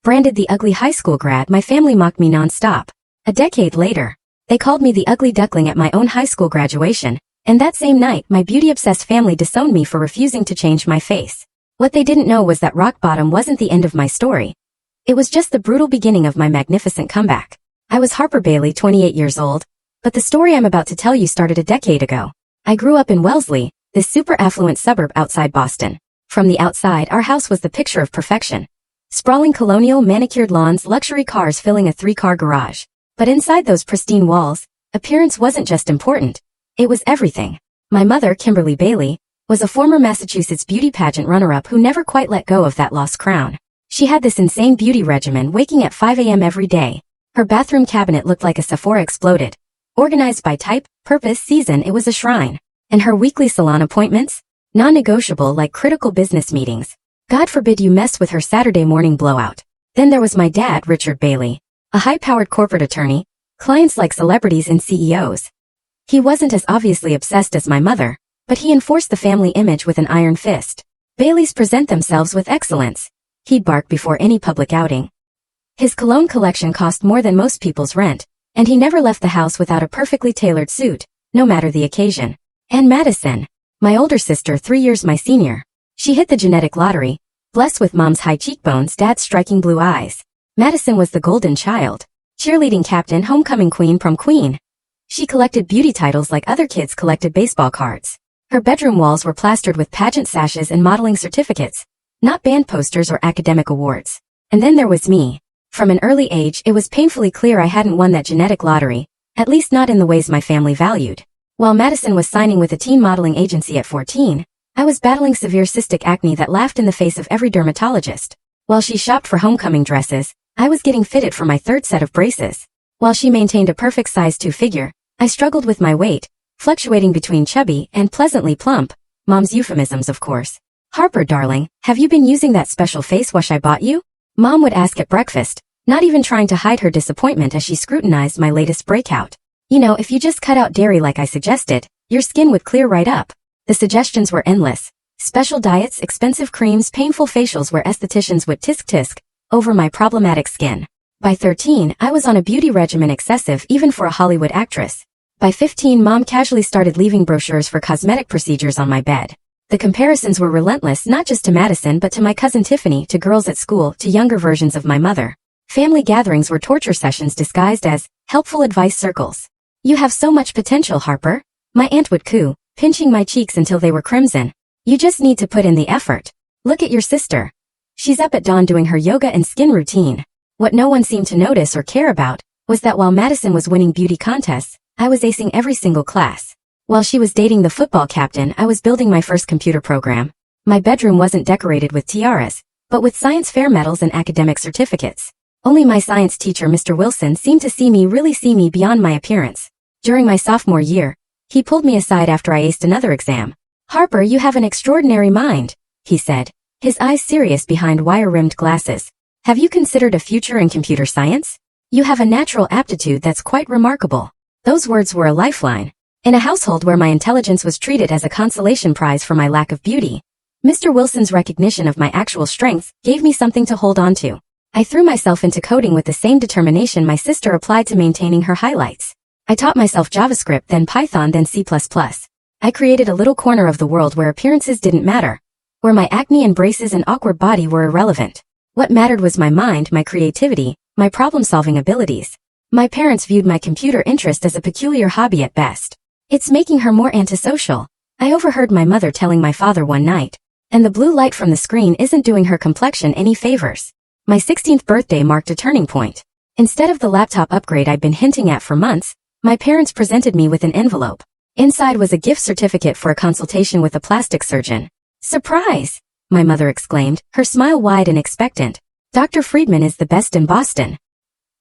Branded the ugly high school grad, my family mocked me nonstop. A decade later, they called me the ugly duckling at my own high school graduation, and that same night my beauty-obsessed family disowned me for refusing to change my face. What they didn't know was that rock bottom wasn't the end of my story. It was just the brutal beginning of my magnificent comeback. I was Harper Bailey, 28 years old, but the story I'm about to tell you started a decade ago. I grew up in Wellesley, this super affluent suburb outside Boston. From the outside, our house was the picture of perfection. Sprawling colonial manicured lawns, luxury cars filling a 3-car garage. But inside those pristine walls, appearance wasn't just important. It was everything. My mother, Kimberly Bailey, was a former Massachusetts beauty pageant runner-up who never quite let go of that lost crown. She had this insane beauty regimen, waking at 5 a.m. every day. Her bathroom cabinet looked like a Sephora exploded. Organized by type, purpose, season, it was a shrine. And her weekly salon appointments? Non-negotiable like critical business meetings. God forbid you mess with her Saturday morning blowout. Then there was my dad, Richard Bailey. A high-powered corporate attorney, clients like celebrities and CEOs. He wasn't as obviously obsessed as my mother, but he enforced the family image with an iron fist. Baileys present themselves with excellence. He'd bark before any public outing. His cologne collection cost more than most people's rent, and he never left the house without a perfectly tailored suit, no matter the occasion. And Madison, my older sister, 3 years my senior. She hit the genetic lottery, blessed with mom's high cheekbones, dad's striking blue eyes. Madison was the golden child. Cheerleading captain, homecoming queen, prom queen. She collected beauty titles like other kids collected baseball cards. Her bedroom walls were plastered with pageant sashes and modeling certificates, not band posters or academic awards. And then there was me. From an early age, it was painfully clear I hadn't won that genetic lottery, at least not in the ways my family valued. While Madison was signing with a teen modeling agency at 14, I was battling severe cystic acne that laughed in the face of every dermatologist. While she shopped for homecoming dresses, I was getting fitted for my 3rd set of braces. While she maintained a perfect size 2 figure, I struggled with my weight, fluctuating between chubby and pleasantly plump. Mom's euphemisms, of course. Harper, darling, have you been using that special face wash I bought you? Mom would ask at breakfast, not even trying to hide her disappointment as she scrutinized my latest breakout. You know, if you just cut out dairy like I suggested, your skin would clear right up. The suggestions were endless. Special diets, expensive creams, painful facials where estheticians would tisk-tisk over my problematic skin. By 13, I was on a beauty regimen excessive even for a Hollywood actress. By 15, Mom casually started leaving brochures for cosmetic procedures on my bed. The comparisons were relentless, not just to Madison but to my cousin Tiffany, to girls at school, to younger versions of my mother. Family gatherings were torture sessions disguised as helpful advice circles. You have so much potential, Harper. My aunt would coo, pinching my cheeks until they were crimson. You just need to put in the effort. Look at your sister. She's up at dawn doing her yoga and skin routine. What no one seemed to notice or care about was that while Madison was winning beauty contests, I was acing every single class. While she was dating the football captain, I was building my first computer program. My bedroom wasn't decorated with tiaras, but with science fair medals and academic certificates. Only my science teacher, Mr. Wilson, seemed to really see me beyond my appearance. During my sophomore year, he pulled me aside after I aced another exam. Harper, you have an extraordinary mind, he said, his eyes serious behind wire-rimmed glasses. Have you considered a future in computer science? You have a natural aptitude that's quite remarkable. Those words were a lifeline. In a household where my intelligence was treated as a consolation prize for my lack of beauty, Mr. Wilson's recognition of my actual strengths gave me something to hold on to. I threw myself into coding with the same determination my sister applied to maintaining her highlights. I taught myself JavaScript, then Python, then C++. I created a little corner of the world where appearances didn't matter, where my acne and braces and awkward body were irrelevant. What mattered was my mind, my creativity, my problem-solving abilities. My parents viewed my computer interest as a peculiar hobby at best. It's making her more antisocial, I overheard my mother telling my father one night. And the blue light from the screen isn't doing her complexion any favors. My 16th birthday marked a turning point. Instead of the laptop upgrade I'd been hinting at for months, my parents presented me with an envelope. Inside was a gift certificate for a consultation with a plastic surgeon. Surprise! My mother exclaimed, her smile wide and expectant. Dr. Friedman is the best in Boston.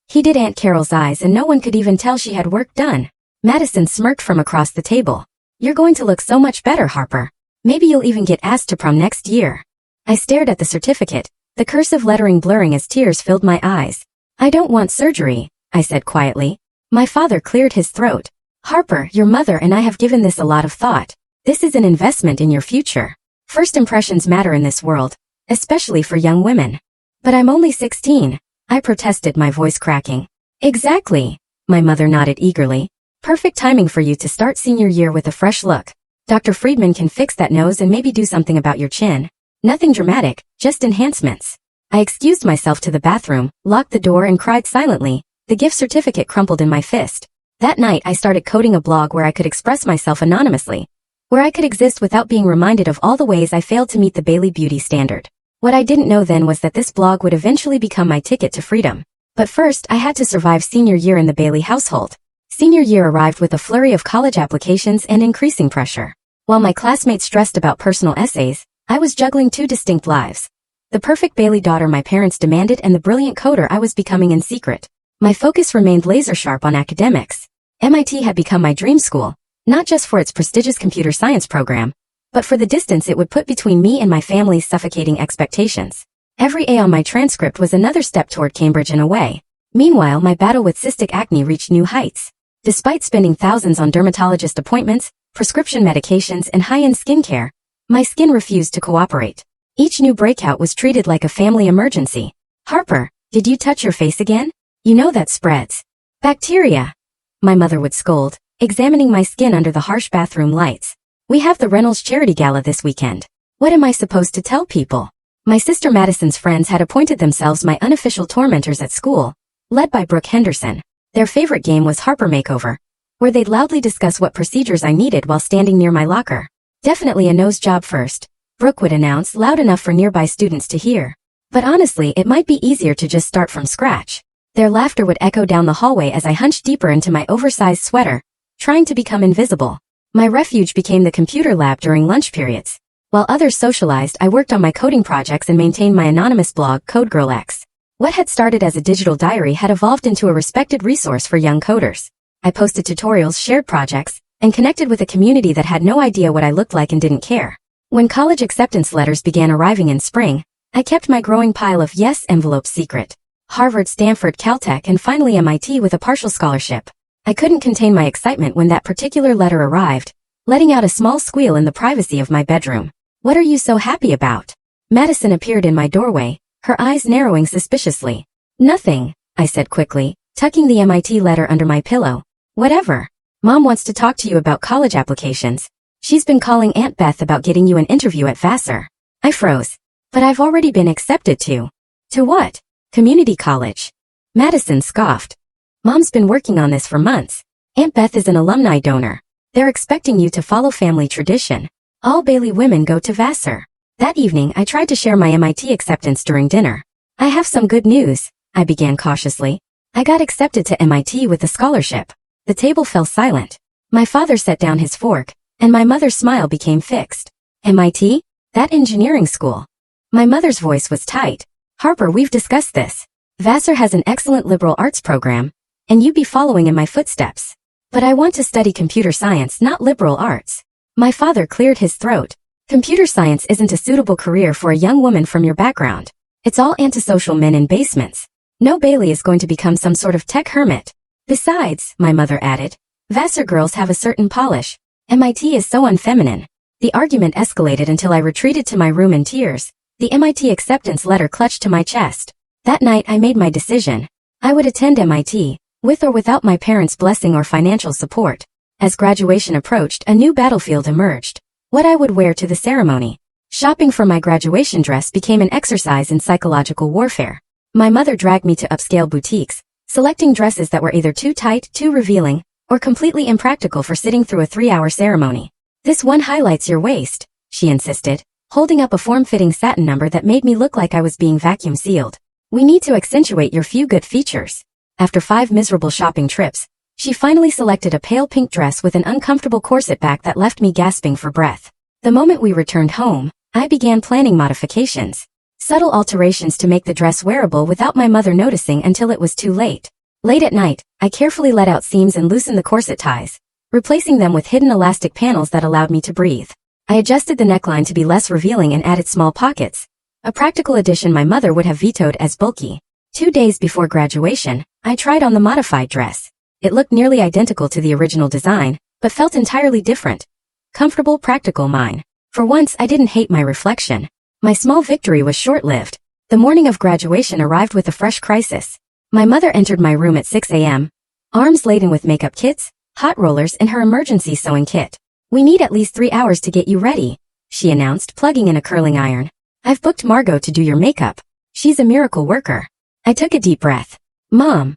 He did Aunt Carol's eyes and no one could even tell she had work done. Madison smirked from across the table. You're going to look so much better, Harper. Maybe you'll even get asked to prom next year. I stared at the certificate, the cursive lettering blurring as tears filled my eyes. I don't want surgery, I said quietly. My father cleared his throat. Harper, your mother and I have given this a lot of thought. This is an investment in your future. First impressions matter in this world, especially for young women. But I'm only 16, I protested, my voice cracking. Exactly. My mother nodded eagerly. Perfect timing for you to start senior year with a fresh look. Dr. Friedman can fix that nose and maybe do something about your chin. Nothing dramatic, just enhancements. I excused myself to the bathroom, locked the door and cried silently, the gift certificate crumpled in my fist. That night I started coding a blog where I could express myself anonymously, where I could exist without being reminded of all the ways I failed to meet the Bailey beauty standard. What I didn't know then was that this blog would eventually become my ticket to freedom. But first, I had to survive senior year in the Bailey household. Senior year arrived with a flurry of college applications and increasing pressure. While my classmates stressed about personal essays, I was juggling two distinct lives. The perfect Bailey daughter my parents demanded and the brilliant coder I was becoming in secret. My focus remained laser-sharp on academics. MIT had become my dream school, not just for its prestigious computer science program, but for the distance it would put between me and my family's suffocating expectations. Every A on my transcript was another step toward Cambridge in a way. Meanwhile, my battle with cystic acne reached new heights. Despite spending thousands on dermatologist appointments, prescription medications, and high-end skincare, my skin refused to cooperate. Each new breakout was treated like a family emergency. Harper, did you touch your face again? You know that spreads bacteria. My mother would scold, examining my skin under the harsh bathroom lights. We have the Reynolds Charity Gala this weekend. What am I supposed to tell people? My sister Madison's friends had appointed themselves my unofficial tormentors at school, led by Brooke Henderson. Their favorite game was Harper Makeover, where they'd loudly discuss what procedures I needed while standing near my locker. Definitely a nose job first, Brooke would announce loud enough for nearby students to hear. But honestly, it might be easier to just start from scratch. Their laughter would echo down the hallway as I hunched deeper into my oversized sweater, trying to become invisible. My refuge became the computer lab during lunch periods. While others socialized, I worked on my coding projects and maintained my anonymous blog, CodeGirlX. What had started as a digital diary had evolved into a respected resource for young coders. I posted tutorials, shared projects, and connected with a community that had no idea what I looked like and didn't care. When college acceptance letters began arriving in spring, I kept my growing pile of yes envelopes secret. Harvard, Stanford, Caltech, and finally MIT with a partial scholarship. I couldn't contain my excitement when that particular letter arrived, letting out a small squeal in the privacy of my bedroom. What are you so happy about? Madison appeared in my doorway, her eyes narrowing suspiciously. Nothing, I said quickly, tucking the MIT letter under my pillow. Whatever. Mom wants to talk to you about college applications. She's been calling Aunt Beth about getting you an interview at Vassar. I froze. But I've already been accepted to. To what? Community college. Madison scoffed. Mom's been working on this for months. Aunt Beth is an alumni donor. They're expecting you to follow family tradition. All Bailey women go to Vassar. That evening, I tried to share my MIT acceptance during dinner. I have some good news, I began cautiously. I got accepted to MIT with a scholarship. The table fell silent. My father set down his fork, and my mother's smile became fixed. MIT? That engineering school. My mother's voice was tight. Harper, we've discussed this. Vassar has an excellent liberal arts program, and you'd be following in my footsteps. But I want to study computer science, not liberal arts. My father cleared his throat. Computer science isn't a suitable career for a young woman from your background. It's all antisocial men in basements. No Bailey is going to become some sort of tech hermit. Besides, my mother added, Vassar girls have a certain polish. MIT is so unfeminine. The argument escalated until I retreated to my room in tears, the MIT acceptance letter clutched to my chest. That night I made my decision. I would attend MIT, with or without my parents' blessing or financial support. As graduation approached, a new battlefield emerged. What I would wear to the ceremony. Shopping for my graduation dress became an exercise in psychological warfare. My mother dragged me to upscale boutiques, selecting dresses that were either too tight, too revealing, or completely impractical for sitting through a 3-hour ceremony. This one highlights your waist, she insisted, holding up a form-fitting satin number that made me look like I was being vacuum sealed. We need to accentuate your few good features. After 5 miserable shopping trips, she finally selected a pale pink dress with an uncomfortable corset back that left me gasping for breath. The moment we returned home, I began planning modifications. Subtle alterations to make the dress wearable without my mother noticing until it was too late. Late at night, I carefully let out seams and loosened the corset ties, replacing them with hidden elastic panels that allowed me to breathe. I adjusted the neckline to be less revealing and added small pockets, a practical addition my mother would have vetoed as bulky. 2 days before graduation, I tried on the modified dress. It looked nearly identical to the original design, but felt entirely different. Comfortable, practical mine. For once, I didn't hate my reflection. My small victory was short-lived. The morning of graduation arrived with a fresh crisis. My mother entered my room at 6 a.m., arms laden with makeup kits, hot rollers, and her emergency sewing kit. "We need at least 3 hours to get you ready," she announced, plugging in a curling iron. "I've booked Margot to do your makeup. She's a miracle worker." I took a deep breath. "Mom,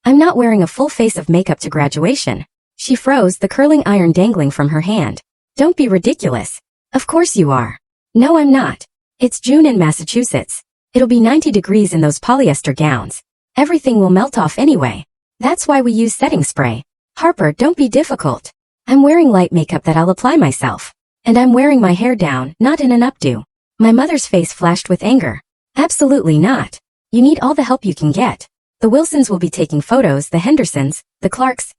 I'm not wearing a full face of makeup to graduation." She froze, the curling iron dangling from her hand. "Don't be ridiculous." "Of course you are." "No, I'm not. It's June in Massachusetts. It'll be 90 degrees in those polyester gowns. Everything will melt off anyway. That's why we use setting spray." "Harper, don't be difficult. I'm wearing light makeup that I'll apply myself. And I'm wearing my hair down, not in an updo." My mother's face flashed with anger. "Absolutely not. You need all the help you can get. The Wilsons will be taking photos, the Hendersons, the Clarks.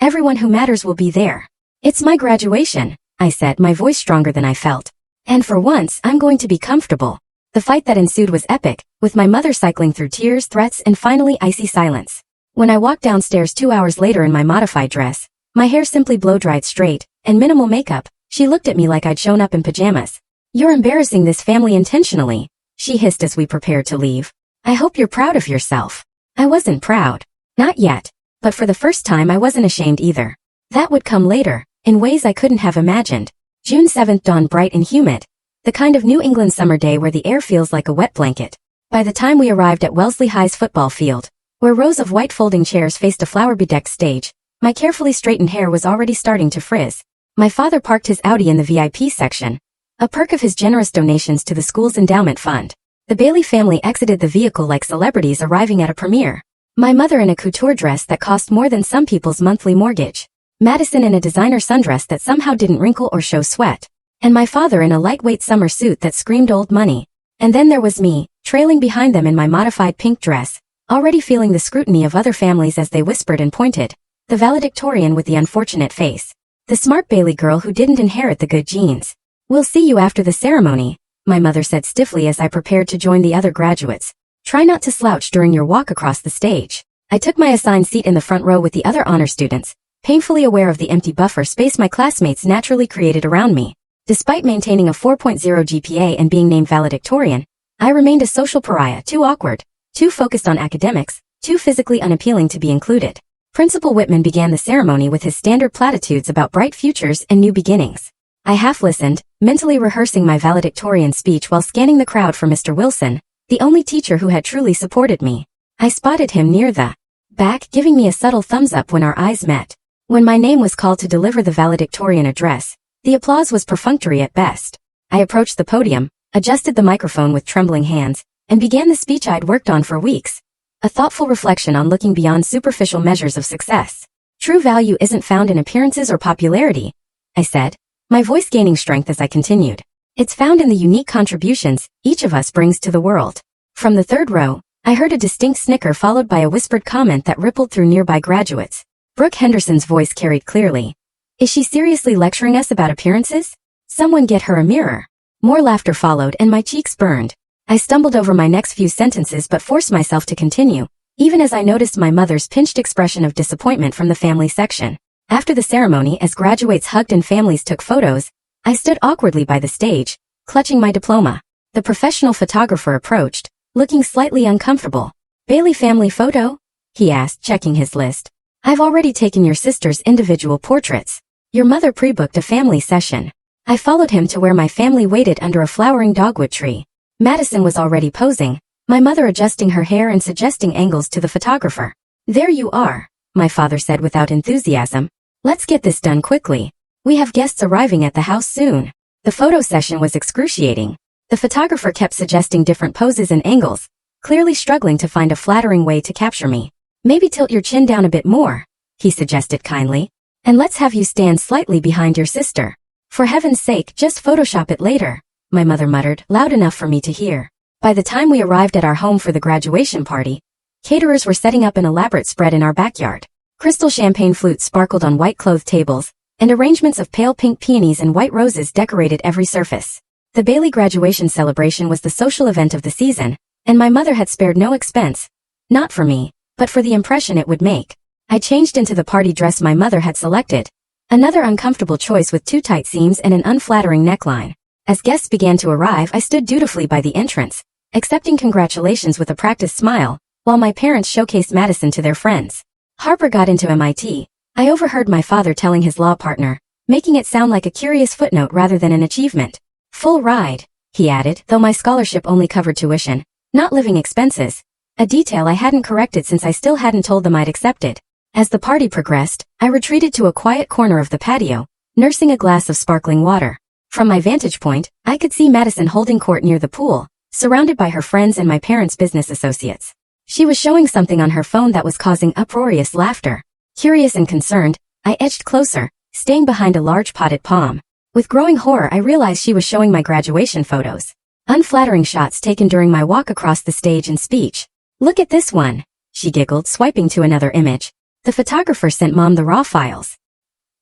Everyone who matters will be there." "It's my graduation," I said, my voice stronger than I felt. "And for once, I'm going to be comfortable." The fight that ensued was epic, with my mother cycling through tears, threats, and finally icy silence. When I walked downstairs 2 hours later in my modified dress, my hair simply blow-dried straight, and minimal makeup, she looked at me like I'd shown up in pajamas. "You're embarrassing this family intentionally," she hissed as we prepared to leave. "I hope you're proud of yourself." I wasn't proud. Not yet. But for the first time I wasn't ashamed either. That would come later, in ways I couldn't have imagined. June 7th dawned bright and humid. The kind of New England summer day where the air feels like a wet blanket. By the time we arrived at Wellesley High's football field, where rows of white folding chairs faced a flower-bedecked stage, my carefully straightened hair was already starting to frizz. My father parked his Audi in the VIP section, a perk of his generous donations to the school's endowment fund. The Bailey family exited the vehicle like celebrities arriving at a premiere. My mother in a couture dress that cost more than some people's monthly mortgage. Madison in a designer sundress that somehow didn't wrinkle or show sweat. And my father in a lightweight summer suit that screamed old money. And then there was me, trailing behind them in my modified pink dress, already feeling the scrutiny of other families as they whispered and pointed. The valedictorian with the unfortunate face. The smart Bailey girl who didn't inherit the good genes. "We'll see you after the ceremony," my mother said stiffly as I prepared to join the other graduates. "Try not to slouch during your walk across the stage." I took my assigned seat in the front row with the other honor students, painfully aware of the empty buffer space my classmates naturally created around me. Despite maintaining a 4.0 GPA and being named valedictorian, I remained a social pariah, too awkward, too focused on academics, too physically unappealing to be included. Principal Whitman began the ceremony with his standard platitudes about bright futures and new beginnings. I half-listened, mentally rehearsing my valedictorian speech while scanning the crowd for Mr. Wilson, the only teacher who had truly supported me. I spotted him near the back, giving me a subtle thumbs up when our eyes met. When my name was called to deliver the valedictorian address, the applause was perfunctory at best. I approached the podium, adjusted the microphone with trembling hands, and began the speech I'd worked on for weeks. A thoughtful reflection on looking beyond superficial measures of success. "True value isn't found in appearances or popularity," I said, my voice gaining strength as I continued. "It's found in the unique contributions each of us brings to the world." From the third row, I heard a distinct snicker followed by a whispered comment that rippled through nearby graduates. Brooke Henderson's voice carried clearly. "Is she seriously lecturing us about appearances? Someone get her a mirror." More laughter followed and my cheeks burned. I stumbled over my next few sentences but forced myself to continue, even as I noticed my mother's pinched expression of disappointment from the family section. After the ceremony, as graduates hugged and families took photos, I stood awkwardly by the stage, clutching my diploma. The professional photographer approached, looking slightly uncomfortable. "Bailey family photo?" he asked, checking his list. "I've already taken your sister's individual portraits. Your mother pre-booked a family session." I followed him to where my family waited under a flowering dogwood tree. Madison was already posing, my mother adjusting her hair and suggesting angles to the photographer. "There you are," my father said without enthusiasm. "Let's get this done quickly. We have guests arriving at the house soon." The photo session was excruciating. The photographer kept suggesting different poses and angles, clearly struggling to find a flattering way to capture me. "Maybe tilt your chin down a bit more," he suggested kindly. "And let's have you stand slightly behind your sister. For heaven's sake, just Photoshop it later," my mother muttered, loud enough for me to hear. By the time we arrived at our home for the graduation party, caterers were setting up an elaborate spread in our backyard. Crystal champagne flutes sparkled on white-clothed tables, and arrangements of pale pink peonies and white roses decorated every surface. The Bailey graduation celebration was the social event of the season, and my mother had spared no expense. Not for me, but for the impression it would make. I changed into the party dress my mother had selected, another uncomfortable choice with too tight seams and an unflattering neckline. As guests began to arrive, I stood dutifully by the entrance, accepting congratulations with a practiced smile, while my parents showcased Madison to their friends. Harper got into MIT. I overheard my father telling his law partner, making it sound like a curious footnote rather than an achievement. Full ride, he added, though my scholarship only covered tuition, not living expenses. A detail I hadn't corrected since I still hadn't told them I'd accepted. As the party progressed, I retreated to a quiet corner of the patio, nursing a glass of sparkling water. From my vantage point, I could see Madison holding court near the pool, surrounded by her friends and my parents' business associates. She was showing something on her phone that was causing uproarious laughter. Curious and concerned, I edged closer, staying behind a large potted palm. With growing horror, I realized she was showing my graduation photos. Unflattering shots taken during my walk across the stage and speech. "Look at this one," she giggled, swiping to another image. "The photographer sent Mom the raw files.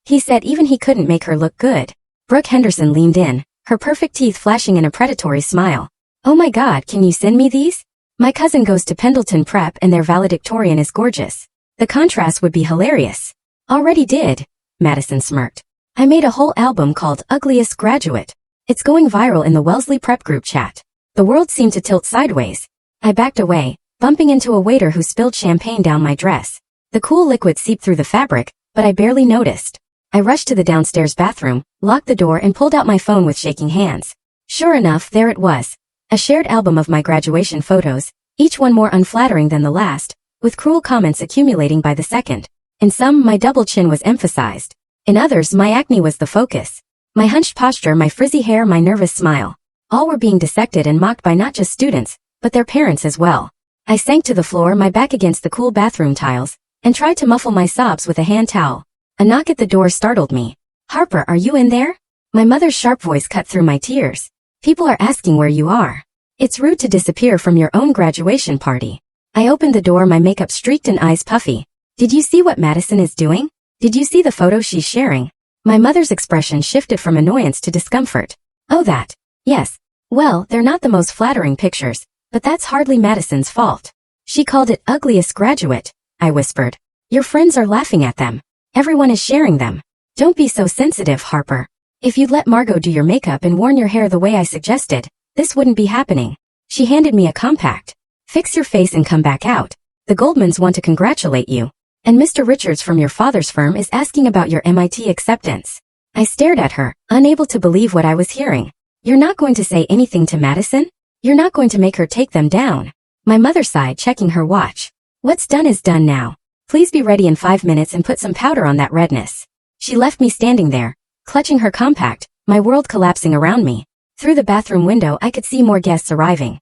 He said even he couldn't make her look good." Brooke Henderson leaned in, her perfect teeth flashing in a predatory smile. "Oh my God, can you send me these? My cousin goes to Pendleton Prep and their valedictorian is gorgeous. The contrast would be hilarious." "Already did," Madison smirked. "I made a whole album called Ugliest Graduate. It's going viral in the Wellesley Prep group chat." The world seemed to tilt sideways. I backed away, bumping into a waiter who spilled champagne down my dress. The cool liquid seeped through the fabric, but I barely noticed. I rushed to the downstairs bathroom, locked the door and pulled out my phone with shaking hands. Sure enough, there it was. A shared album of my graduation photos, each one more unflattering than the last, with cruel comments accumulating by the second. In some, my double chin was emphasized. In others, my acne was the focus. My hunched posture, my frizzy hair, my nervous smile. All were being dissected and mocked by not just students, but their parents as well. I sank to the floor, my back against the cool bathroom tiles, and tried to muffle my sobs with a hand towel. A knock at the door startled me. "Harper, are you in there?" My mother's sharp voice cut through my tears. "People are asking where you are. It's rude to disappear from your own graduation party." I opened the door, my makeup streaked and eyes puffy. "Did you see what Madison is doing? Did you see the photo she's sharing?" My mother's expression shifted from annoyance to discomfort. "Oh, that. Yes. Well, they're not the most flattering pictures, but that's hardly Madison's fault. She called it Ugliest Graduate," I whispered. "Your friends are laughing at them. Everyone is sharing them. Don't be so sensitive, Harper. If you'd let Margot do your makeup and worn your hair the way I suggested, this wouldn't be happening." She handed me a compact. "Fix your face and come back out. The Goldmans want to congratulate you. And Mr. Richards from your father's firm is asking about your MIT acceptance." I stared at her, unable to believe what I was hearing. "You're not going to say anything to Madison? You're not going to make her take them down?" My mother sighed, checking her watch. "What's done is done now. Please be ready in 5 minutes and put some powder on that redness." She left me standing there, clutching her compact, my world collapsing around me. Through the bathroom window, I could see more guests arriving.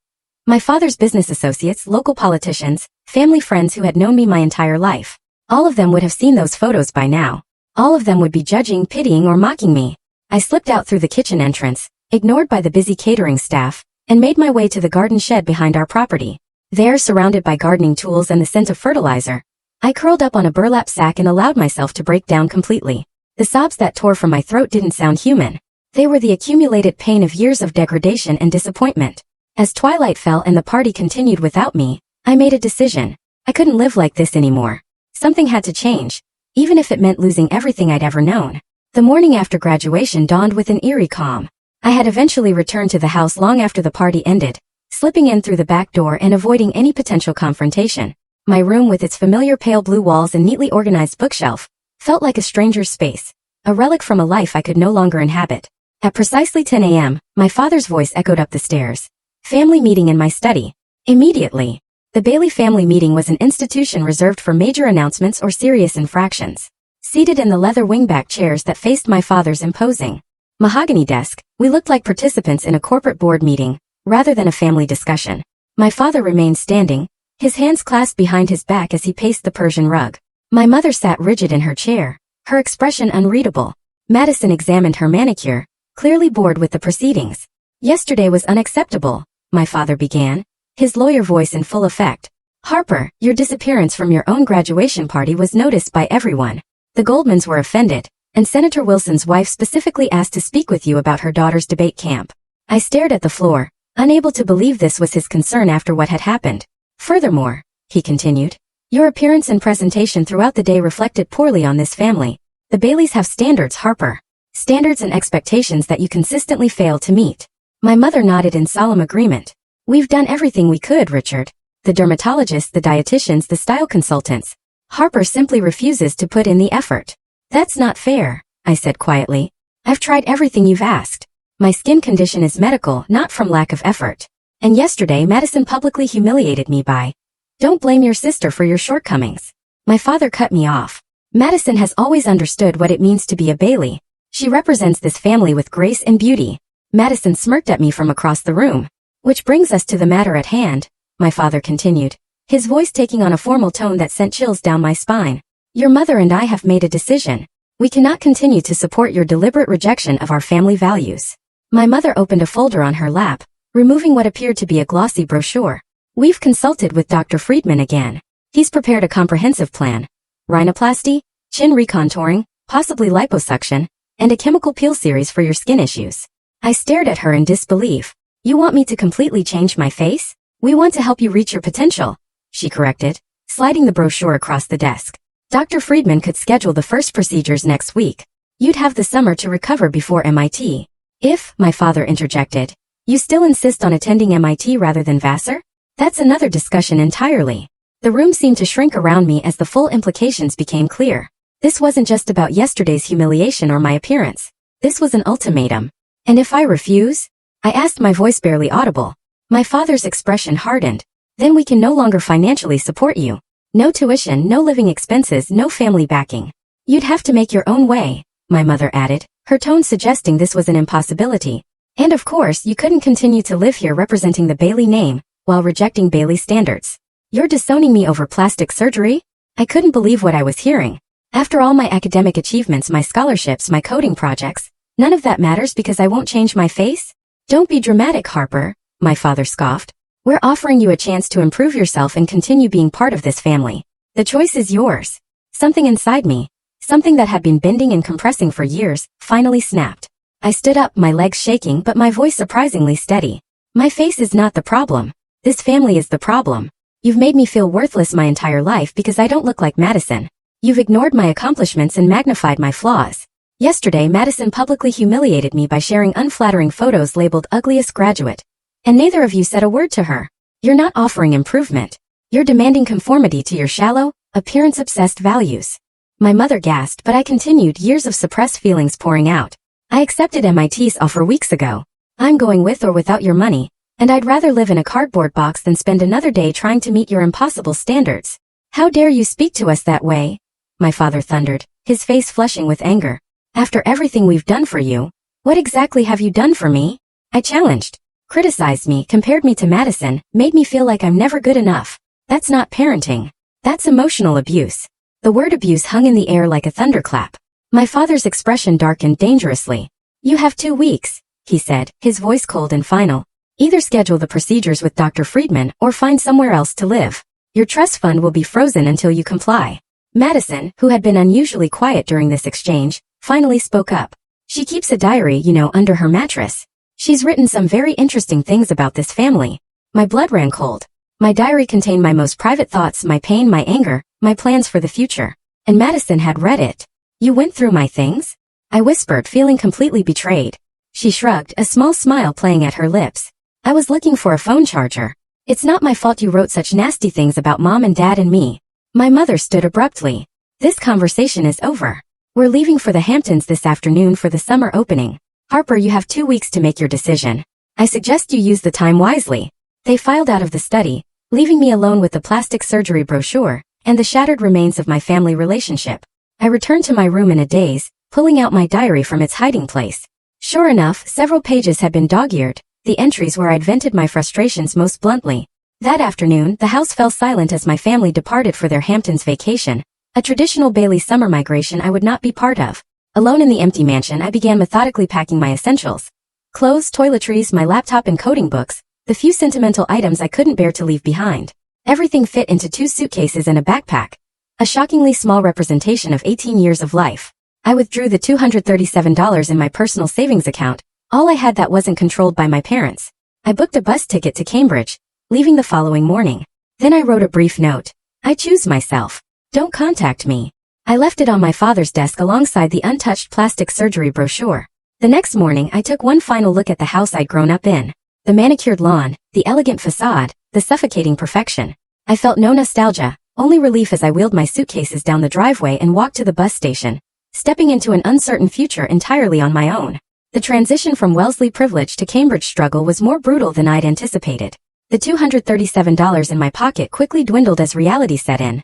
My father's business associates, local politicians, family friends who had known me my entire life. All of them would have seen those photos by now. All of them would be judging, pitying, or mocking me. I slipped out through the kitchen entrance, ignored by the busy catering staff, and made my way to the garden shed behind our property. There, surrounded by gardening tools and the scent of fertilizer, I curled up on a burlap sack and allowed myself to break down completely. The sobs that tore from my throat didn't sound human. They were the accumulated pain of years of degradation and disappointment. As twilight fell and the party continued without me, I made a decision. I couldn't live like this anymore. Something had to change, even if it meant losing everything I'd ever known. The morning after graduation dawned with an eerie calm. I had eventually returned to the house long after the party ended, slipping in through the back door and avoiding any potential confrontation. My room, with its familiar pale blue walls and neatly organized bookshelf, felt like a stranger's space, a relic from a life I could no longer inhabit. At precisely 10 a.m., my father's voice echoed up the stairs. "Family meeting in my study." Immediately. The Bailey family meeting was an institution reserved for major announcements or serious infractions. Seated in the leather wingback chairs that faced my father's imposing mahogany desk, we looked like participants in a corporate board meeting, rather than a family discussion. My father remained standing, his hands clasped behind his back as he paced the Persian rug. My mother sat rigid in her chair, her expression unreadable. Madison examined her manicure, clearly bored with the proceedings. "Yesterday was unacceptable," my father began, his lawyer voice in full effect. "Harper, your disappearance from your own graduation party was noticed by everyone. The Goldmans were offended, and Senator Wilson's wife specifically asked to speak with you about her daughter's debate camp." I stared at the floor, unable to believe this was his concern after what had happened. "Furthermore," he continued, "your appearance and presentation throughout the day reflected poorly on this family. The Baileys have standards, Harper. Standards and expectations that you consistently fail to meet." My mother nodded in solemn agreement. We've done everything we could, Richard. The dermatologists, the dietitians, the style consultants. Harper simply refuses to put in the effort. That's not fair, I said quietly. I've tried everything you've asked. My skin condition is medical, not from lack of effort. And yesterday Madison publicly humiliated me by, "Don't blame your sister for your shortcomings." My father cut me off. Madison has always understood what it means to be a Bailey. She represents this family with grace and beauty. Madison smirked at me from across the room. Which brings us to the matter at hand, my father continued, his voice taking on a formal tone that sent chills down my spine. Your mother and I have made a decision. We cannot continue to support your deliberate rejection of our family values. My mother opened a folder on her lap, removing what appeared to be a glossy brochure. We've consulted with Dr. Friedman again. He's prepared a comprehensive plan. Rhinoplasty, chin recontouring, possibly liposuction, and a chemical peel series for your skin issues. I stared at her in disbelief. You want me to completely change my face? We want to help you reach your potential, she corrected, sliding the brochure across the desk. Dr. Friedman could schedule the first procedures next week. You'd have the summer to recover before MIT. If, my father interjected, you still insist on attending MIT rather than Vassar? That's another discussion entirely. The room seemed to shrink around me as the full implications became clear. This wasn't just about yesterday's humiliation or my appearance. This was an ultimatum. And if I refuse? I asked, my voice barely audible. My father's expression hardened. Then we can no longer financially support you. No tuition, no living expenses, no family backing. You'd have to make your own way, my mother added, her tone suggesting this was an impossibility. And of course, you couldn't continue to live here representing the Bailey name, while rejecting Bailey standards. You're disowning me over plastic surgery? I couldn't believe what I was hearing. After all my academic achievements, my scholarships, my coding projects, none of that matters because I won't change my face? Don't be dramatic, Harper, my father scoffed. We're offering you a chance to improve yourself and continue being part of this family. The choice is yours. Something inside me, something that had been bending and compressing for years, finally snapped. I stood up, my legs shaking but my voice surprisingly steady. My face is not the problem. This family is the problem. You've made me feel worthless my entire life because I don't look like Madison. You've ignored my accomplishments and magnified my flaws. Yesterday Madison publicly humiliated me by sharing unflattering photos labeled ugliest graduate. And neither of you said a word to her. You're not offering improvement. You're demanding conformity to your shallow, appearance-obsessed values. My mother gasped, but I continued, years of suppressed feelings pouring out. I accepted MIT's offer weeks ago. I'm going with or without your money, and I'd rather live in a cardboard box than spend another day trying to meet your impossible standards. How dare you speak to us that way? My father thundered, his face flushing with anger. After everything we've done for you, what exactly have you done for me? I challenged. Criticized me, compared me to Madison, made me feel like I'm never good enough. That's not parenting. That's emotional abuse. The word abuse hung in the air like a thunderclap. My father's expression darkened dangerously. You have 2 weeks, he said, his voice cold and final. Either schedule the procedures with Dr. Friedman or find somewhere else to live. Your trust fund will be frozen until you comply. Madison, who had been unusually quiet during this exchange, finally spoke up. She keeps a diary, under her mattress. She's written some very interesting things about this family. My blood ran cold. My diary contained my most private thoughts, my pain, my anger, my plans for the future. And Madison had read it. You went through my things? I whispered, feeling completely betrayed. She shrugged, a small smile playing at her lips. I was looking for a phone charger. It's not my fault you wrote such nasty things about Mom and Dad and me. My mother stood abruptly. This conversation is over. We're leaving for the Hamptons this afternoon for the summer opening. Harper, you have 2 weeks to make your decision. I suggest you use the time wisely. They filed out of the study, leaving me alone with the plastic surgery brochure and the shattered remains of my family relationship. I returned to my room in a daze, pulling out my diary from its hiding place. Sure enough, several pages had been dog-eared, the entries where I'd vented my frustrations most bluntly. That afternoon, the house fell silent as my family departed for their Hamptons vacation, a traditional Bailey summer migration I would not be part of. Alone in the empty mansion, I began methodically packing my essentials. Clothes, toiletries, my laptop and coding books, the few sentimental items I couldn't bear to leave behind. Everything fit into 2 suitcases and a backpack. A shockingly small representation of 18 years of life. I withdrew the $237 in my personal savings account, all I had that wasn't controlled by my parents. I booked a bus ticket to Cambridge, leaving the following morning. Then I wrote a brief note. I choose myself. Don't contact me. I left it on my father's desk alongside the untouched plastic surgery brochure. The next morning I took one final look at the house I'd grown up in. The manicured lawn, the elegant facade, the suffocating perfection. I felt no nostalgia, only relief as I wheeled my suitcases down the driveway and walked to the bus station, stepping into an uncertain future entirely on my own. The transition from Wellesley privilege to Cambridge struggle was more brutal than I'd anticipated. The $237 in my pocket quickly dwindled as reality set in.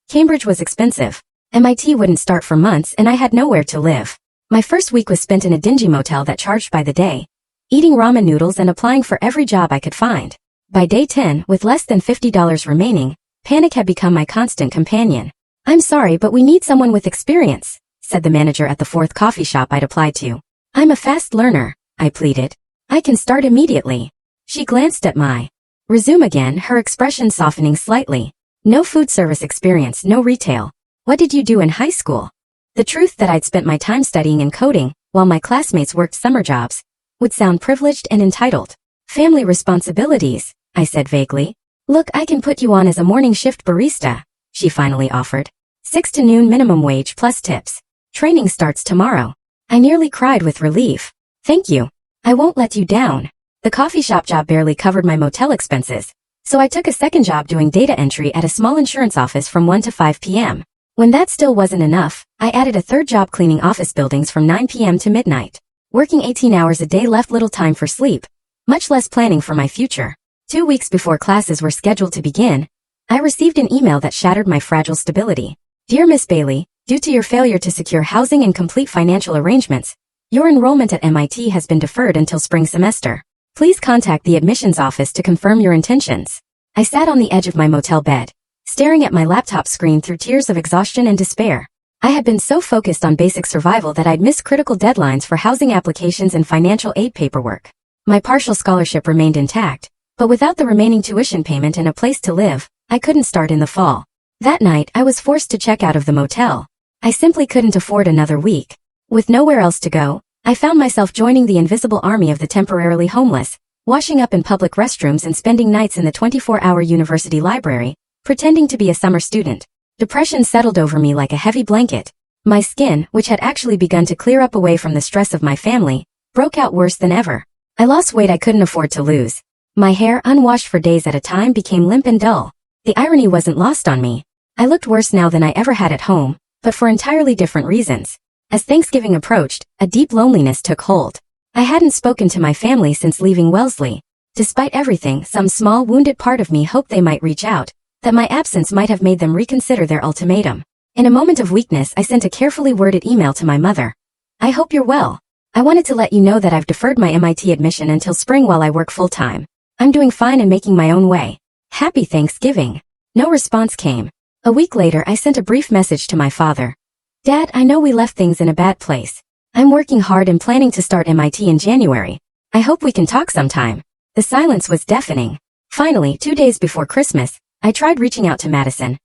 Cambridge was expensive. MIT wouldn't start for months and I had nowhere to live. My first week was spent in a dingy motel that charged by the day, eating ramen noodles and applying for every job I could find. By day 10, with less than $50 remaining, panic had become my constant companion. "I'm sorry, but we need someone with experience," said the manager at the fourth coffee shop I'd applied to. "I'm a fast learner," I pleaded. "I can start immediately." She glanced at my resume again, her expression softening slightly. "No food service experience, no retail. What did you do in high school?" The truth that I'd spent my time studying and coding, while my classmates worked summer jobs, would sound privileged and entitled. "Family responsibilities," I said vaguely. "Look, I can put you on as a morning shift barista," she finally offered. 6 to noon minimum wage plus tips. Training starts tomorrow. I nearly cried with relief. "Thank you. I won't let you down." The coffee shop job barely covered my motel expenses, so I took a second job doing data entry at a small insurance office from 1 to 5 p.m. When that still wasn't enough, I added a third job cleaning office buildings from 9 p.m. to midnight. Working 18 hours a day left little time for sleep, much less planning for my future. 2 weeks before classes were scheduled to begin, I received an email that shattered my fragile stability. "Dear Miss Bailey, due to your failure to secure housing and complete financial arrangements, your enrollment at MIT has been deferred until spring semester. Please contact the admissions office to confirm your intentions." I sat on the edge of my motel bed, staring at my laptop screen through tears of exhaustion and despair. I had been so focused on basic survival that I'd missed critical deadlines for housing applications and financial aid paperwork. My partial scholarship remained intact, but without the remaining tuition payment and a place to live, I couldn't start in the fall. That night, I was forced to check out of the motel. I simply couldn't afford another week. With nowhere else to go, I found myself joining the invisible army of the temporarily homeless, washing up in public restrooms and spending nights in the 24-hour university library, pretending to be a summer student. Depression settled over me like a heavy blanket. My skin, which had actually begun to clear up away from the stress of my family, broke out worse than ever. I lost weight I couldn't afford to lose. My hair, unwashed for days at a time, became limp and dull. The irony wasn't lost on me. I looked worse now than I ever had at home, but for entirely different reasons. As Thanksgiving approached, a deep loneliness took hold. I hadn't spoken to my family since leaving Wellesley. Despite everything, some small wounded part of me hoped they might reach out, that my absence might have made them reconsider their ultimatum. In a moment of weakness, I sent a carefully worded email to my mother. "I hope you're well. I wanted to let you know that I've deferred my MIT admission until spring while I work full-time. I'm doing fine and making my own way. Happy Thanksgiving." No response came. A week later, I sent a brief message to my father. "Dad, I know we left things in a bad place. I'm working hard and planning to start MIT in January. I hope we can talk sometime." The silence was deafening. Finally, 2 days before Christmas, I tried reaching out to Madison.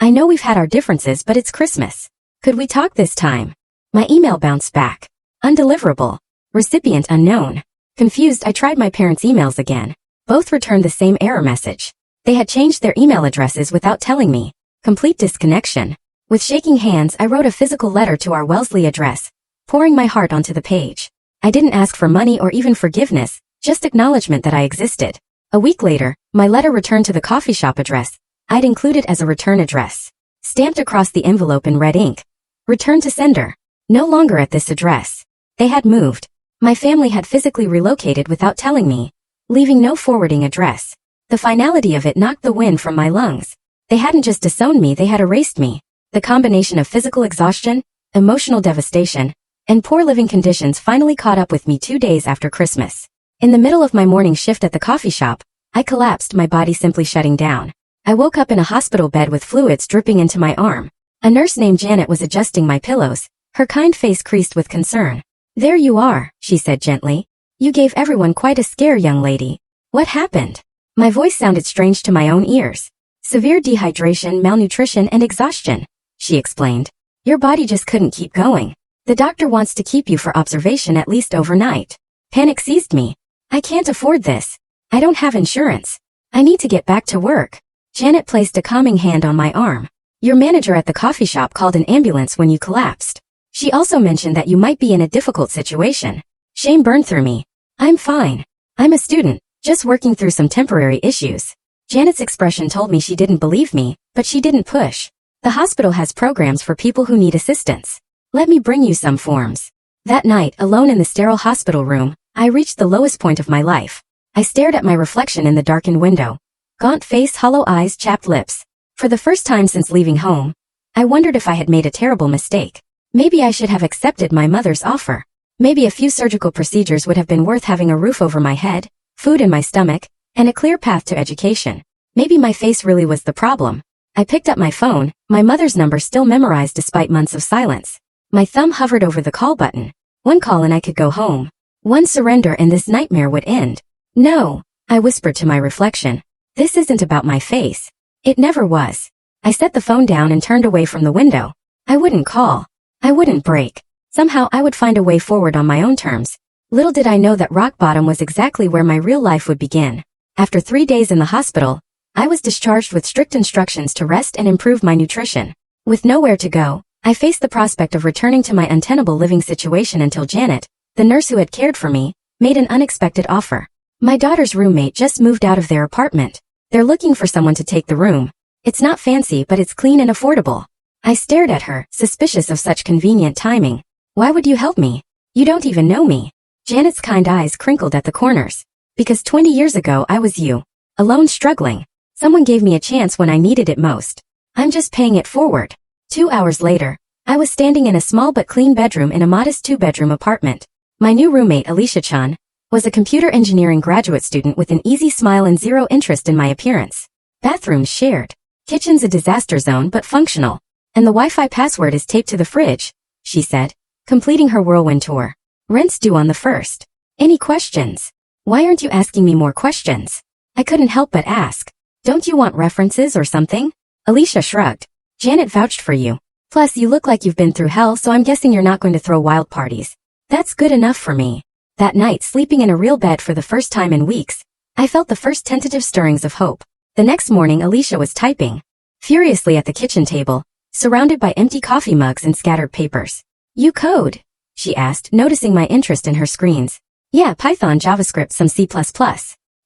"I know we've had our differences, but it's Christmas. Could we talk this time?" My email bounced back. Undeliverable. Recipient unknown. Confused, I tried my parents' emails again. Both returned the same error message. They had changed their email addresses without telling me. Complete disconnection. With shaking hands, I wrote a physical letter to our Wellesley address, pouring my heart onto the page. I didn't ask for money or even forgiveness, just acknowledgement that I existed. A week later, my letter returned to the coffee shop address I'd included as a return address. Stamped across the envelope in red ink. Return to sender. No longer at this address. They had moved. My family had physically relocated without telling me, leaving no forwarding address. The finality of it knocked the wind from my lungs. They hadn't just disowned me, they had erased me. The combination of physical exhaustion, emotional devastation, and poor living conditions finally caught up with me 2 days after Christmas. In the middle of my morning shift at the coffee shop, I collapsed, my body simply shutting down. I woke up in a hospital bed with fluids dripping into my arm. A nurse named Janet was adjusting my pillows, her kind face creased with concern. "There you are," she said gently. "You gave everyone quite a scare, young lady. What happened?" My voice sounded strange to my own ears. "Severe dehydration, malnutrition, and exhaustion," she explained. "Your body just couldn't keep going. The doctor wants to keep you for observation at least overnight." Panic seized me. I can't afford this. I don't have insurance. I need to get back to work. Janet placed a calming hand on my arm. "Your manager at the coffee shop called an ambulance when you collapsed. She also mentioned that you might be in a difficult situation." Shame burned through me. "I'm fine. I'm a student, Just working through some temporary issues. Janet's expression told me she didn't believe me, but she didn't push. The hospital has programs for people who need assistance. Let me bring you some forms. That night, alone in the sterile hospital room, I reached the lowest point of my life. I stared at my reflection in the darkened window. Gaunt face, hollow eyes, chapped lips. For the first time since leaving home, I wondered if I had made a terrible mistake. Maybe I should have accepted my mother's offer. Maybe a few surgical procedures would have been worth having a roof over my head, food in my stomach, and a clear path to education. Maybe my face really was the problem. I picked up my phone, my mother's number still memorized despite months of silence. My thumb hovered over the call button. One call and I could go home. One surrender and this nightmare would end. No, I whispered to my reflection. This isn't about my face. It never was. I set the phone down and turned away from the window. I wouldn't call. I wouldn't break. Somehow I would find a way forward on my own terms. Little did I know that rock bottom was exactly where my real life would begin. After 3 days in the hospital, I was discharged with strict instructions to rest and improve my nutrition. With nowhere to go, I faced the prospect of returning to my untenable living situation until Janet, the nurse who had cared for me, made an unexpected offer. My daughter's roommate just moved out of their apartment. They're looking for someone to take the room. It's not fancy, but it's clean and affordable. I stared at her, suspicious of such convenient timing. Why would you help me? You don't even know me. Janet's kind eyes crinkled at the corners. Because 20 years ago I was you. Alone struggling. Someone gave me a chance when I needed it most. I'm just paying it forward. 2 hours later, I was standing in a small but clean bedroom in a modest 2-bedroom apartment. My new roommate, Alicia-chan, was a computer engineering graduate student with an easy smile and zero interest in my appearance. Bathrooms shared. Kitchen's a disaster zone but functional. And the Wi-Fi password is taped to the fridge, she said, completing her whirlwind tour. Rent's due on the 1st. Any questions? Why aren't you asking me more questions? I couldn't help but ask. Don't you want references or something? Alicia shrugged. Janet vouched for you. Plus, you look like you've been through hell, so I'm guessing you're not going to throw wild parties. That's good enough for me. That night, sleeping in a real bed for the first time in weeks, I felt the first tentative stirrings of hope. The next morning, Alicia was typing furiously at the kitchen table, surrounded by empty coffee mugs and scattered papers. You code? She asked, noticing my interest in her screens. Yeah, Python, JavaScript, some C++.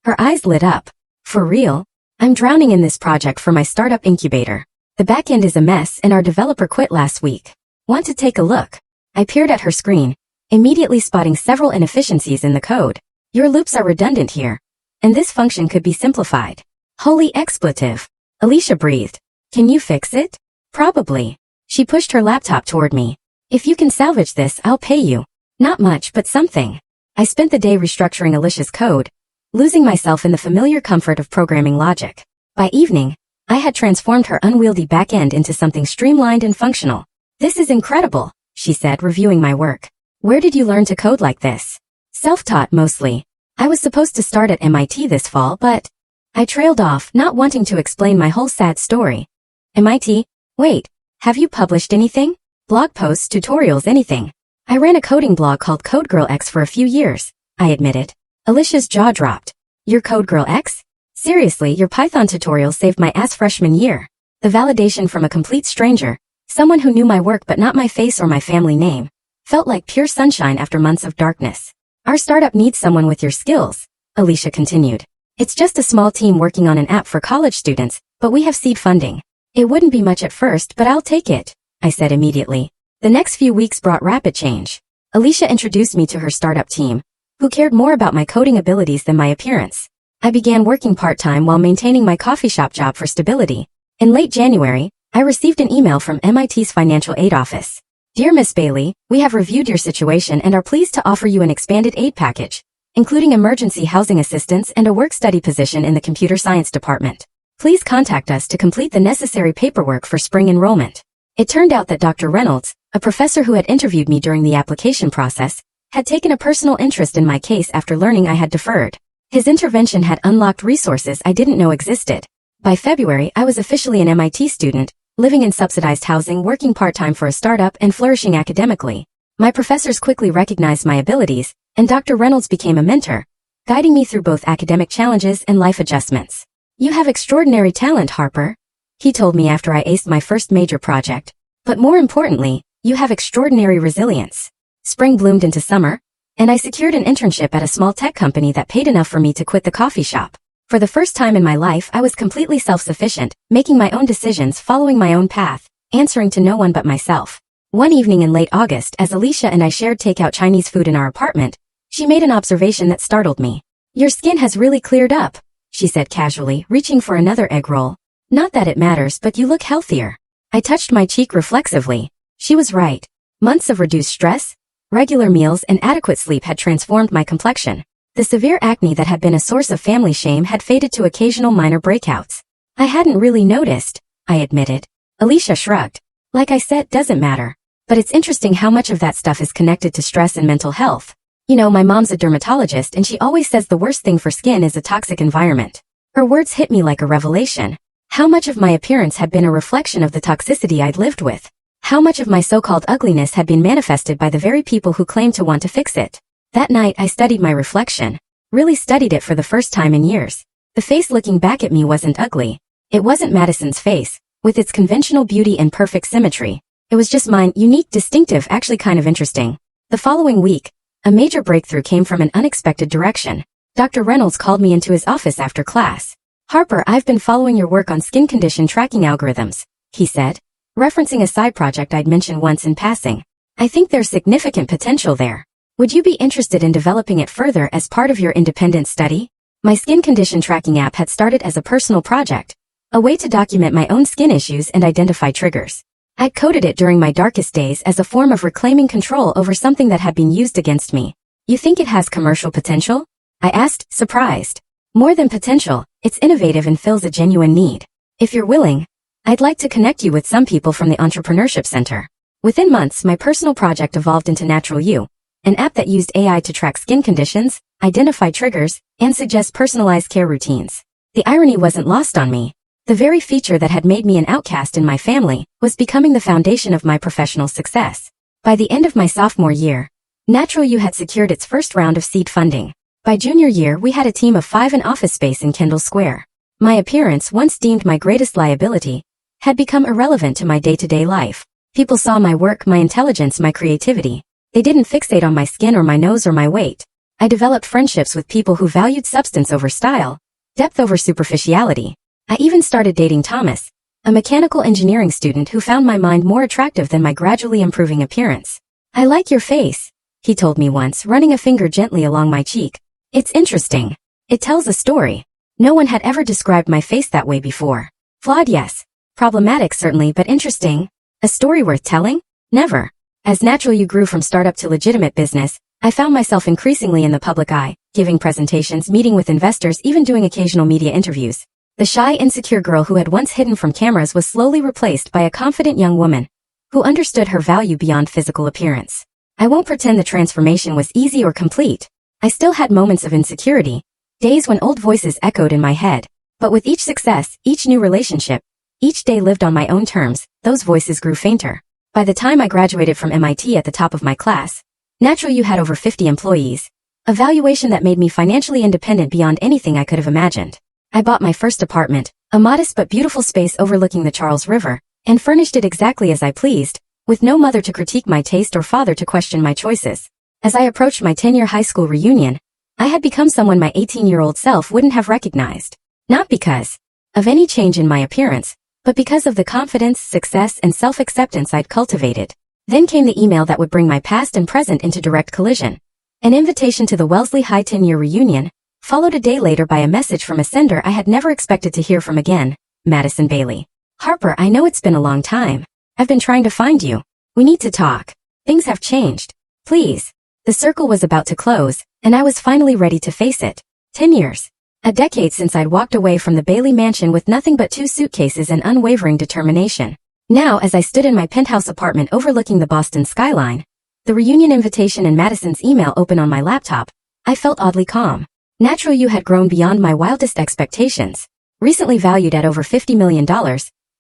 Her eyes lit up. For real? I'm drowning in this project for my startup incubator. The backend is a mess and our developer quit last week. Want to take a look? I peered at her screen, immediately spotting several inefficiencies in the code. Your loops are redundant here, and this function could be simplified. Holy expletive. Alicia breathed. Can you fix it? Probably. She pushed her laptop toward me. If you can salvage this, I'll pay you. Not much, but something. I spent the day restructuring Alicia's code, losing myself in the familiar comfort of programming logic. By evening, I had transformed her unwieldy backend into something streamlined and functional. This is incredible, she said, reviewing my work. Where did you learn to code like this? Self-taught mostly. I was supposed to start at MIT this fall, but I trailed off, not wanting to explain my whole sad story. MIT? Wait, have you published anything? Blog posts, tutorials, anything? I ran a coding blog called CodeGirlX for a few years, I admitted. Alicia's jaw dropped. You're CodeGirlX? Seriously, your Python tutorials saved my ass freshman year. The validation from a complete stranger, someone who knew my work but not my face or my family name, felt like pure sunshine after months of darkness. Our startup needs someone with your skills, Alicia continued. It's just a small team working on an app for college students, but we have seed funding. It wouldn't be much at first, but I'll take it, I said immediately. The next few weeks brought rapid change. Alicia introduced me to her startup team, who cared more about my coding abilities than my appearance. I began working part-time while maintaining my coffee shop job for stability. In late January, I received an email from MIT's financial aid office. Dear Miss Bailey, we have reviewed your situation and are pleased to offer you an expanded aid package, including emergency housing assistance and a work-study position in the computer science department. Please contact us to complete the necessary paperwork for spring enrollment. It turned out that Dr. Reynolds, a professor who had interviewed me during the application process, had taken a personal interest in my case after learning I had deferred. His intervention had unlocked resources I didn't know existed. By February, I was officially an MIT student, living in subsidized housing, working part-time for a startup, and flourishing academically. My professors quickly recognized my abilities, and Dr. Reynolds became a mentor, guiding me through both academic challenges and life adjustments. You have extraordinary talent, Harper, he told me after I aced my first major project. But more importantly, you have extraordinary resilience. Spring bloomed into summer, and I secured an internship at a small tech company that paid enough for me to quit the coffee shop. For the first time in my life, I was completely self-sufficient, making my own decisions, following my own path, answering to no one but myself. One evening in late August, as Alicia and I shared takeout Chinese food in our apartment, she made an observation that startled me. "Your skin has really cleared up," she said casually, reaching for another egg roll. "Not that it matters, but you look healthier." I touched my cheek reflexively. She was right. Months of reduced stress, regular meals, and adequate sleep had transformed my complexion. The severe acne that had been a source of family shame had faded to occasional minor breakouts. "I hadn't really noticed," I admitted. Alicia shrugged. "Like I said, doesn't matter. But it's interesting how much of that stuff is connected to stress and mental health. You know, my mom's a dermatologist and she always says the worst thing for skin is a toxic environment." Her words hit me like a revelation. How much of my appearance had been a reflection of the toxicity I'd lived with? How much of my so-called ugliness had been manifested by the very people who claimed to want to fix it? That night I studied my reflection. Really studied it for the first time in years. The face looking back at me wasn't ugly. It wasn't Madison's face, with its conventional beauty and perfect symmetry. It was just mine, unique, distinctive, actually kind of interesting. The following week, a major breakthrough came from an unexpected direction. Dr. Reynolds called me into his office after class. "Harper, I've been following your work on skin condition tracking algorithms," he said, referencing a side project I'd mentioned once in passing. "I think there's significant potential there. Would you be interested in developing it further as part of your independent study?" My skin condition tracking app had started as a personal project, a way to document my own skin issues and identify triggers. I'd coded it during my darkest days as a form of reclaiming control over something that had been used against me. "You think it has commercial potential?" I asked, surprised. "More than potential, it's innovative and fills a genuine need. If you're willing, I'd like to connect you with some people from the Entrepreneurship Center." Within months, my personal project evolved into Natural You, an app that used AI to track skin conditions, identify triggers, and suggest personalized care routines. The irony wasn't lost on me. The very feature that had made me an outcast in my family was becoming the foundation of my professional success. By the end of my sophomore year, Natural You had secured its first round of seed funding. By junior year, we had a team of 5 in office space in Kendall Square. My appearance, once deemed my greatest liability, had become irrelevant to my day-to-day life. People saw my work, my intelligence, my creativity. They didn't fixate on my skin or my nose or my weight. I developed friendships with people who valued substance over style, depth over superficiality. I even started dating Thomas, a mechanical engineering student who found my mind more attractive than my gradually improving appearance. "I like your face," he told me once, running a finger gently along my cheek. "It's interesting. It tells a story." No one had ever described my face that way before. Flawed, yes. Problematic, certainly, but interesting. A story worth telling? Never. As Natural You grew from startup to legitimate business, I found myself increasingly in the public eye, giving presentations, meeting with investors, even doing occasional media interviews. The shy, insecure girl who had once hidden from cameras was slowly replaced by a confident young woman who understood her value beyond physical appearance. I won't pretend the transformation was easy or complete. I still had moments of insecurity, days when old voices echoed in my head. But with each success, each new relationship, each day lived on my own terms, those voices grew fainter. By the time I graduated from MIT at the top of my class, Natural You had over 50 employees, a valuation that made me financially independent beyond anything I could have imagined. I bought my first apartment, a modest but beautiful space overlooking the Charles River, and furnished it exactly as I pleased, with no mother to critique my taste or father to question my choices. As I approached my 10-year high school reunion, I had become someone my 18-year-old self wouldn't have recognized. Not because of any change in my appearance, but because of the confidence, success, and self-acceptance I'd cultivated. Then came the email that would bring my past and present into direct collision. An invitation to the Wellesley High 10-year reunion, followed a day later by a message from a sender I had never expected to hear from again, Madison Bailey. "Harper, I know it's been a long time. I've been trying to find you. We need to talk. Things have changed. Please." The circle was about to close, and I was finally ready to face it. 10 years. A decade since I'd walked away from the Bailey mansion with nothing but 2 suitcases and unwavering determination. Now, as I stood in my penthouse apartment overlooking the Boston skyline, the reunion invitation and Madison's email open on my laptop, I felt oddly calm. Natural You had grown beyond my wildest expectations. Recently valued at over $50 million,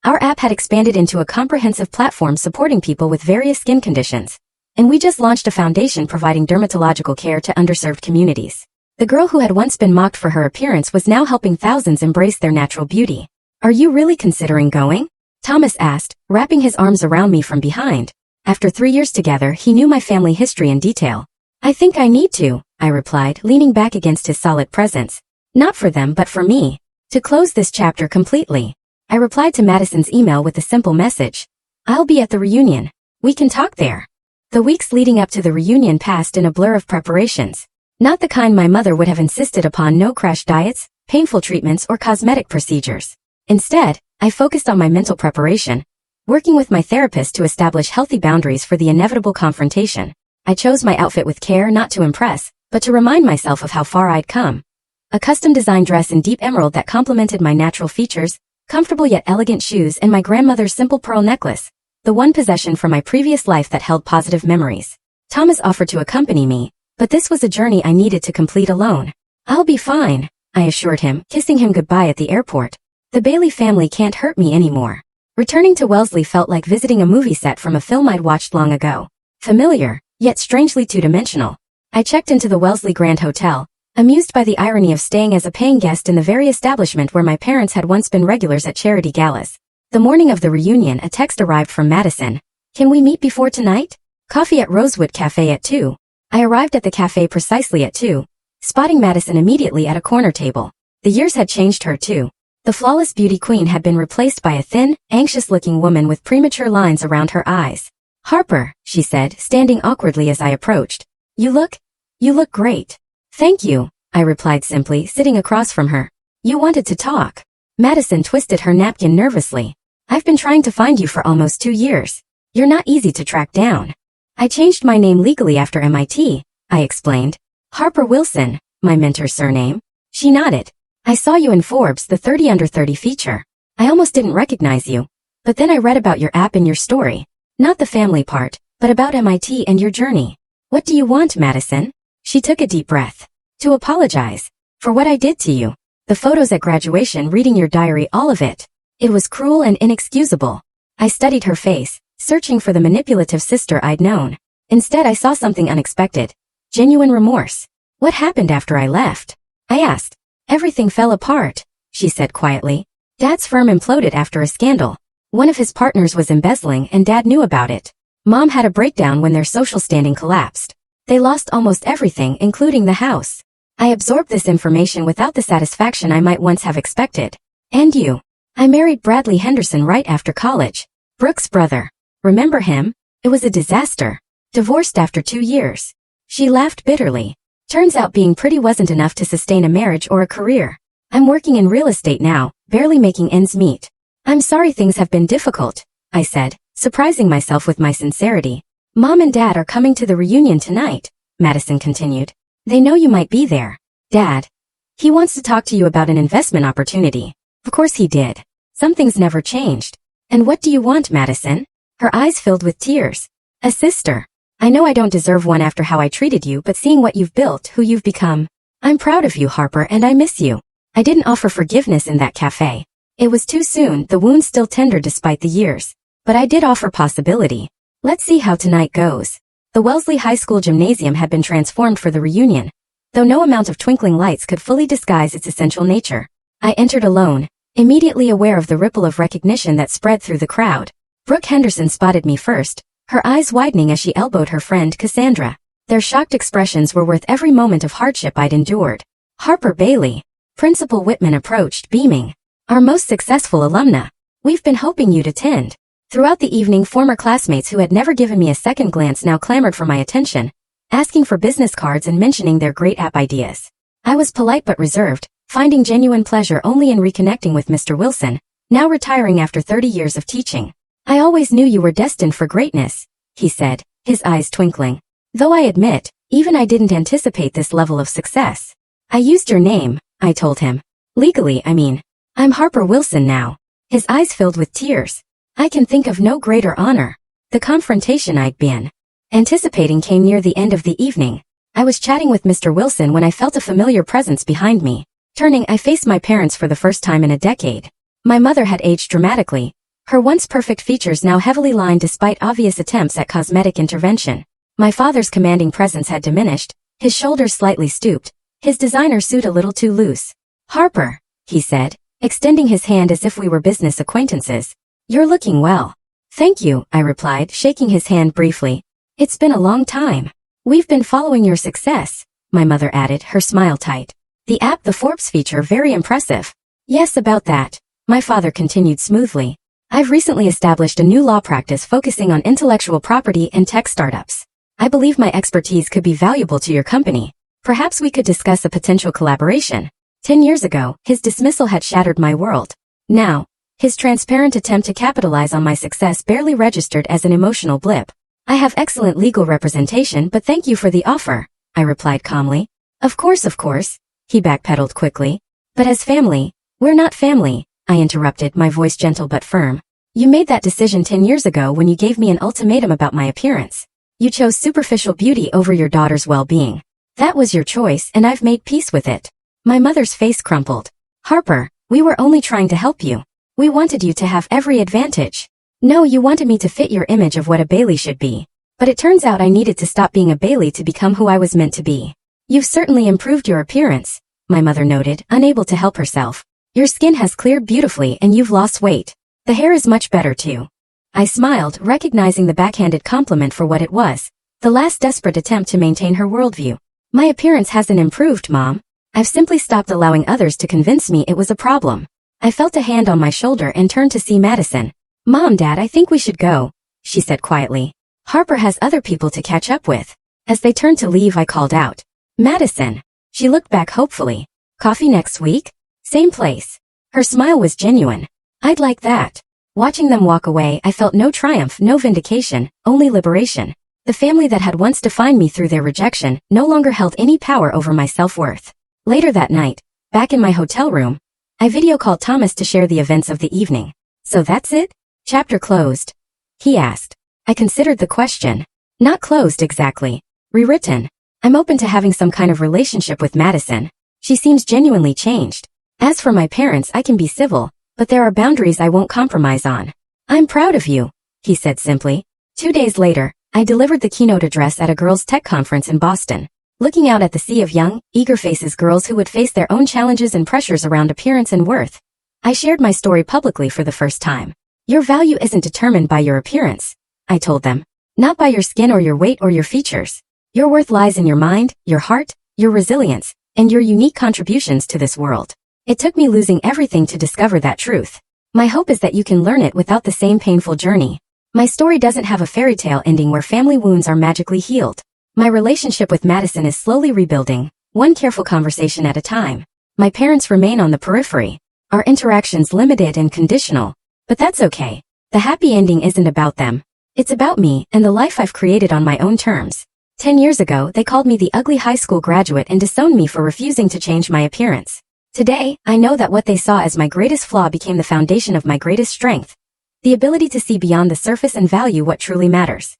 our app had expanded into a comprehensive platform supporting people with various skin conditions. And we just launched a foundation providing dermatological care to underserved communities. The girl who had once been mocked for her appearance was now helping thousands embrace their natural beauty. "Are you really considering going?" Thomas asked, wrapping his arms around me from behind. After 3 years together, he knew my family history in detail. I think I need to, I replied, leaning back against his solid presence. Not for them but for me. To close this chapter completely, I replied to Madison's email with a simple message. I'll be at the reunion. We can talk there. The weeks leading up to the reunion passed in a blur of preparations. Not the kind my mother would have insisted upon: no crash diets, painful treatments, or cosmetic procedures. Instead, I focused on my mental preparation, working with my therapist to establish healthy boundaries for the inevitable confrontation. I chose my outfit with care, not to impress, but to remind myself of how far I'd come. A custom-designed dress in deep emerald that complemented my natural features, comfortable yet elegant shoes, and my grandmother's simple pearl necklace, the one possession from my previous life that held positive memories. Thomas offered to accompany me, but this was a journey I needed to complete alone. I'll be fine, I assured him, kissing him goodbye at the airport. The Bailey family can't hurt me anymore. Returning to Wellesley felt like visiting a movie set from a film I'd watched long ago. Familiar, yet strangely two-dimensional. I checked into the Wellesley Grand Hotel, amused by the irony of staying as a paying guest in the very establishment where my parents had once been regulars at charity galas. The morning of the reunion, a text arrived from Madison. Can we meet before tonight? Coffee at Rosewood Cafe at 2. I arrived at the cafe precisely at 2, spotting Madison immediately at a corner table. The years had changed her too. The flawless beauty queen had been replaced by a thin, anxious-looking woman with premature lines around her eyes. Harper, she said, standing awkwardly as I approached. You look great. Thank you, I replied simply, sitting across from her. You wanted to talk. Madison twisted her napkin nervously. I've been trying to find you for almost 2 years. You're not easy to track down. I changed my name legally after MIT, I explained. Harper Wilson, my mentor's surname. She nodded. I saw you in Forbes, the 30 Under 30 feature. I almost didn't recognize you. But then I read about your app and your story. Not the family part, but about MIT and your journey. What do you want, Madison? She took a deep breath. To apologize. For what I did to you. The photos at graduation, reading your diary, all of it. It was cruel and inexcusable. I studied her face, searching for the manipulative sister I'd known. Instead, I saw something unexpected. Genuine remorse. What happened after I left? I asked. Everything fell apart, she said quietly. Dad's firm imploded after a scandal. One of his partners was embezzling and Dad knew about it. Mom had a breakdown when their social standing collapsed. They lost almost everything, including the house. I absorbed this information without the satisfaction I might once have expected. And you? I married Bradley Henderson right after college. Brooke's brother. Remember him? It was a disaster. Divorced after 2 years. She laughed bitterly. Turns out being pretty wasn't enough to sustain a marriage or a career. I'm working in real estate now, barely making ends meet. I'm sorry things have been difficult, I said, surprising myself with my sincerity. Mom and Dad are coming to the reunion tonight, Madison continued. They know you might be there. Dad. He wants to talk to you about an investment opportunity. Of course he did. Some things never changed. And what do you want, Madison? Her eyes filled with tears. A sister. I know I don't deserve one after how I treated you, but seeing what you've built, who you've become. I'm proud of you, Harper, and I miss you. I didn't offer forgiveness in that cafe. It was too soon, the wound still tender despite the years. But I did offer possibility. Let's see how tonight goes. The Wellesley High School gymnasium had been transformed for the reunion, though no amount of twinkling lights could fully disguise its essential nature. I entered alone, immediately aware of the ripple of recognition that spread through the crowd. Brooke Henderson spotted me first, her eyes widening as she elbowed her friend Cassandra. Their shocked expressions were worth every moment of hardship I'd endured. Harper Bailey. Principal Whitman approached, beaming. Our most successful alumna. We've been hoping you'd attend. Throughout the evening, former classmates who had never given me a second glance now clamored for my attention, asking for business cards and mentioning their great app ideas. I was polite but reserved, finding genuine pleasure only in reconnecting with Mr. Wilson, now retiring after 30 years of teaching. I always knew you were destined for greatness, he said, his eyes twinkling. Though I admit, even I didn't anticipate this level of success. I used your name, I told him. Legally, I mean. I'm Harper Wilson now. His eyes filled with tears. I can think of no greater honor. The confrontation I'd been anticipating came near the end of the evening. I was chatting with Mr. Wilson when I felt a familiar presence behind me. Turning, I faced my parents for the first time in a decade. My mother had aged dramatically. Her once perfect features now heavily lined despite obvious attempts at cosmetic intervention. My father's commanding presence had diminished, his shoulders slightly stooped, his designer suit a little too loose. Harper, he said, extending his hand as if we were business acquaintances. You're looking well. Thank you, I replied, shaking his hand briefly. It's been a long time. We've been following your success, my mother added, her smile tight. The app, the Forbes feature, very impressive. Yes, about that, my father continued smoothly. I've recently established a new law practice focusing on intellectual property and tech startups. I believe my expertise could be valuable to your company. Perhaps we could discuss a potential collaboration. 10 years ago, his dismissal had shattered my world. Now, his transparent attempt to capitalize on my success barely registered as an emotional blip. I have excellent legal representation, but thank you for the offer, I replied calmly. Of course, he backpedaled quickly. But as family, we're not family, I interrupted, my voice gentle but firm. You made that decision 10 years ago when you gave me an ultimatum about my appearance. You chose superficial beauty over your daughter's well-being. That was your choice, and I've made peace with it. My mother's face crumpled. Harper, we were only trying to help you. We wanted you to have every advantage. No, you wanted me to fit your image of what a Bailey should be. But it turns out I needed to stop being a Bailey to become who I was meant to be. You've certainly improved your appearance, my mother noted, unable to help herself. Your skin has cleared beautifully and you've lost weight. The hair is much better too. I smiled, recognizing the backhanded compliment for what it was. The last desperate attempt to maintain her worldview. My appearance hasn't improved, Mom. I've simply stopped allowing others to convince me it was a problem. I felt a hand on my shoulder and turned to see Madison. Mom, Dad, I think we should go, she said quietly. Harper has other people to catch up with. As they turned to leave, I called out, Madison. She looked back hopefully. Coffee next week? Same place. Her smile was genuine. I'd like that. Watching them walk away, I felt no triumph, no vindication, only liberation. The family that had once defined me through their rejection no longer held any power over my self-worth. Later that night, back in my hotel room, I video called Thomas to share the events of the evening. So that's it? Chapter closed? He asked. I considered the question. Not closed exactly. Rewritten. I'm open to having some kind of relationship with Madison. She seems genuinely changed. As for my parents, I can be civil, but there are boundaries I won't compromise on. I'm proud of you, he said simply. 2 days later, I delivered the keynote address at a girls' tech conference in Boston. Looking out at the sea of young, eager faces, girls who would face their own challenges and pressures around appearance and worth, I shared my story publicly for the first time. Your value isn't determined by your appearance, I told them. Not by your skin or your weight or your features. Your worth lies in your mind, your heart, your resilience, and your unique contributions to this world. It took me losing everything to discover that truth. My hope is that you can learn it without the same painful journey. My story doesn't have a fairy tale ending where family wounds are magically healed. My relationship with Madison is slowly rebuilding, one careful conversation at a time. My parents remain on the periphery. Our interactions limited and conditional. But that's okay. The happy ending isn't about them. It's about me and the life I've created on my own terms. 10 years ago, they called me the ugly high school graduate and disowned me for refusing to change my appearance. Today, I know that what they saw as my greatest flaw became the foundation of my greatest strength. The ability to see beyond the surface and value what truly matters.